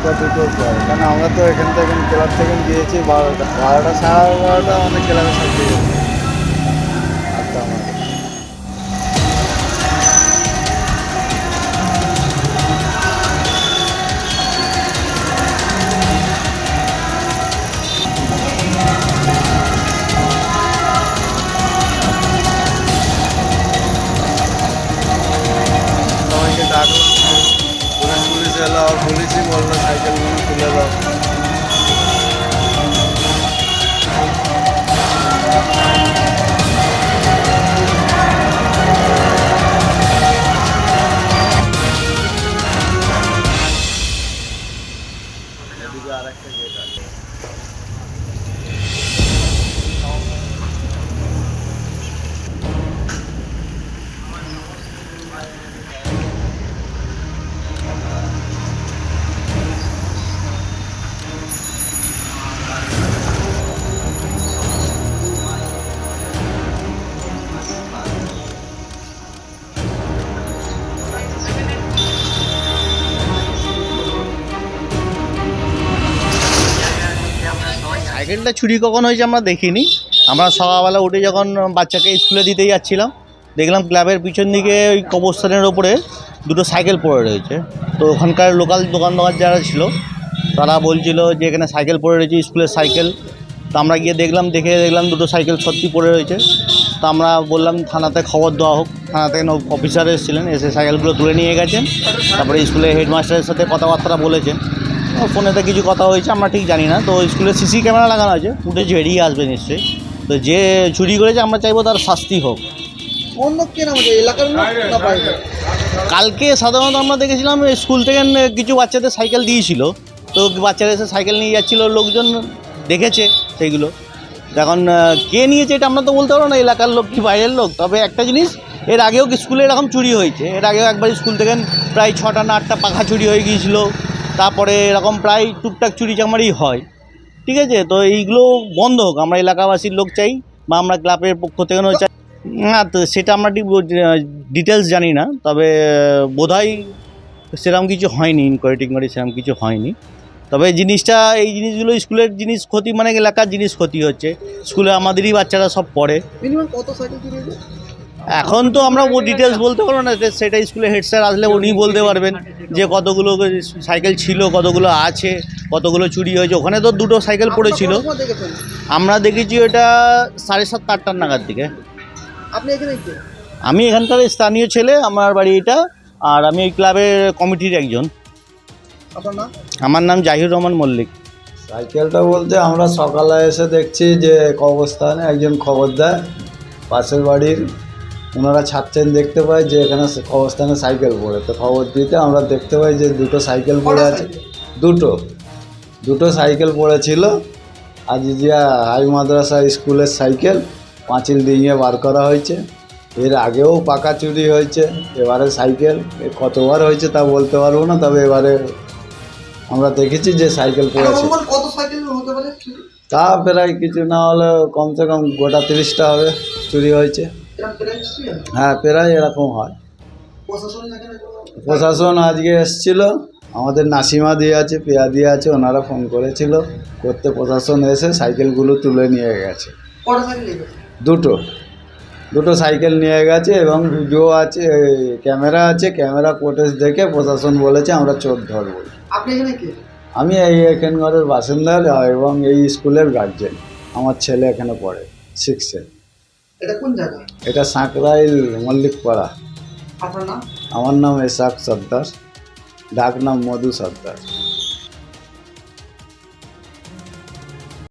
1টা 2টোর পর, কারণ আমরা তো এখান থেকে ক্লাব থেকে গিয়েছি 12টা 12টা আমাদের ক্লাবের সাথে আড্ডা আমাদের। সবাইকে ডাকলাম, পুলিশ এলো, আর পুলিশই বললো সাইকেলগুলো তুলে দাও। এদিকে আর একটা গেট আছে। সাইকেলটা চুরি কখন হয়েছে আমরা দেখিনি। আমরা সকালবেলা উঠে যখন বাচ্চাকে স্কুলে দিতে যাচ্ছিলাম, দেখলাম ক্লাবের পিছন দিকে ওই কবরস্থানের ওপরে দুটো সাইকেল পড়ে রয়েছে। তো ওখানকার লোকাল দোকানদার যারা ছিল তারা বলছিল যে এখানে সাইকেল পড়ে রয়েছে, স্কুলের সাইকেল। তো আমরা গিয়ে দেখলাম দুটো সাইকেল সত্যি পড়ে রয়েছে। তো আমরা বললাম থানাতে খবর দেওয়া হোক। থানা থেকে অফিসার এসেছিলেন, এসে সাইকেলগুলো তুলে নিয়ে গেছেন। তারপরে স্কুলের হেডমাস্টারের সাথে কথাবার্তা বলেছেন। ফোনেতে কিছু কথা হয়েছে, আমরা ঠিক জানি না। তো স্কুলে সিসি ক্যামেরা লাগানো আছে, ফুটেজ বেরিয়ে আসবে নিশ্চয়ই। তো যে চুরি করেছে আমরা চাইবো তার শাস্তি হোক। অন্য কে নাম আছে, এলাকার লোক না বাইরে? কালকে সাধারণত আমরা দেখেছিলাম স্কুল থেকে কিছু বাচ্চাদের সাইকেল দিয়েছিল। তো বাচ্চারা এসে সাইকেল নিয়ে যাচ্ছিলো, লোকজন দেখেছে সেইগুলো। এখন কে নিয়েছে এটা আমরা তো বলতে পারবো না, এলাকার লোক কি বাইরের লোক। তবে একটা জিনিস, এর আগেও স্কুলে এরকম চুরি হয়েছে। এর আগেও একবার স্কুল থেকে প্রায় 6টা না 8টা পাখা চুরি হয়ে গিয়েছিলো। তারপরে এরকম প্রায় টুকটাক চুরি চামারি হয়। ঠিক আছে, তো এইগুলো বন্ধ হোক, আমরা এলাকাবাসীর লোক চাই, বা আমরা ক্লাবের পক্ষ থেকেও চাই। না, তো সেটা আমরা ঠিক ডিটেলস জানি না। তবে বোধহয় সেরকম কিছু হয়নি, ইনকোয়ারি টিনকোয়ারি সেরকম কিছু হয়নি। তবে এই জিনিসগুলো স্কুলের জিনিস ক্ষতি, মানে এলাকার জিনিস ক্ষতি হচ্ছে। স্কুলে আমাদেরই বাচ্চারা সব পড়ে। মিনিমাম কত সাইকেল চুরি হয়েছে? এখন তো আমরা ডিটেলস বলতে পারবো না, সেটা স্কুলে হেড স্যার আসলে উনিই বলতে পারবেন যে কতগুলো সাইকেল ছিল, কতগুলো আছে, কতগুলো চুরি হয়েছে। ওখানে তো দুটো সাইকেল পড়েছিল। আপনারা কখন দেখেছেন? আমরা দেখেছি ওটা 7:30 8টার নাগাদ দিকে। আপনি এখানে কে? আমি এখানকার স্থানীয় ছেলে, আমার বাড়ি এটা। আর আমি এই ক্লাবের কমিটির একজন। আপনার নাম? আমার নাম জাহির রহমান মল্লিক। সাইকেলটা বলতে আমরা সকালে এসে দেখছি যে কবরস্থানে একজন খবর দেয়, পাশের বাড়ির ওনারা ছাড়ছেন, দেখতে পাই যে এখানে কবরস্থানে সাইকেল পড়ে। তো খবর দিতে আমরা দেখতে পাই যে দুটো সাইকেল পড়ে আছে। দুটো সাইকেল পড়েছিল। আজিজিয়া হাই মাদ্রাসা স্কুলের সাইকেল, পাঁচিল ডিঙিয়ে বার করা হয়েছে। এর আগেও পাকা চুরি হয়েছে, এবারে সাইকেল কতবার হয়েছে তা বলতে পারবো না। তবে এবারে আমরা দেখেছি যে সাইকেল পড়েছে। অনুমান কত সাইকেল হতে পারে চুরি? তা প্রায় কিছু না হলে কমসে কম গোটা 30টা হবে চুরি হয়েছে। এরকম প্রায় চুরি হয়? হ্যাঁ, প্রায় এরকম হয়। প্রশাসন এখানে কোনো- প্রশাসন আজকে এসেছিল, আমাদের নাসিমা দিয়ে আছে, পেয়া দিয়ে আছে, ওনারা ফোন করেছিল করতে। প্রশাসন এসে সাইকেলগুলো তুলে নিয়ে গেছে। কটা সাইকেল নিয়ে গেছে? দুটো সাইকেল নিয়ে গেছে এবং ভিডিও আছে, ক্যামেরা আছে। ক্যামেরা ফুটেজ দেখে প্রশাসন বলেছে আমরা চোর ধরবো। আপনি এখানে কে? আমি এখানকার বাসিন্দা এবং এই স্কুলের গার্জেন। আমার ছেলে এখানে পড়ে 6-এ। এটা কোন জায়গা? এটা সাঁকরাইল মল্লিকপাড়া। আপনার নাম? আমার নাম এসাক সর্দার, ডাক নাম মধু সর্দার।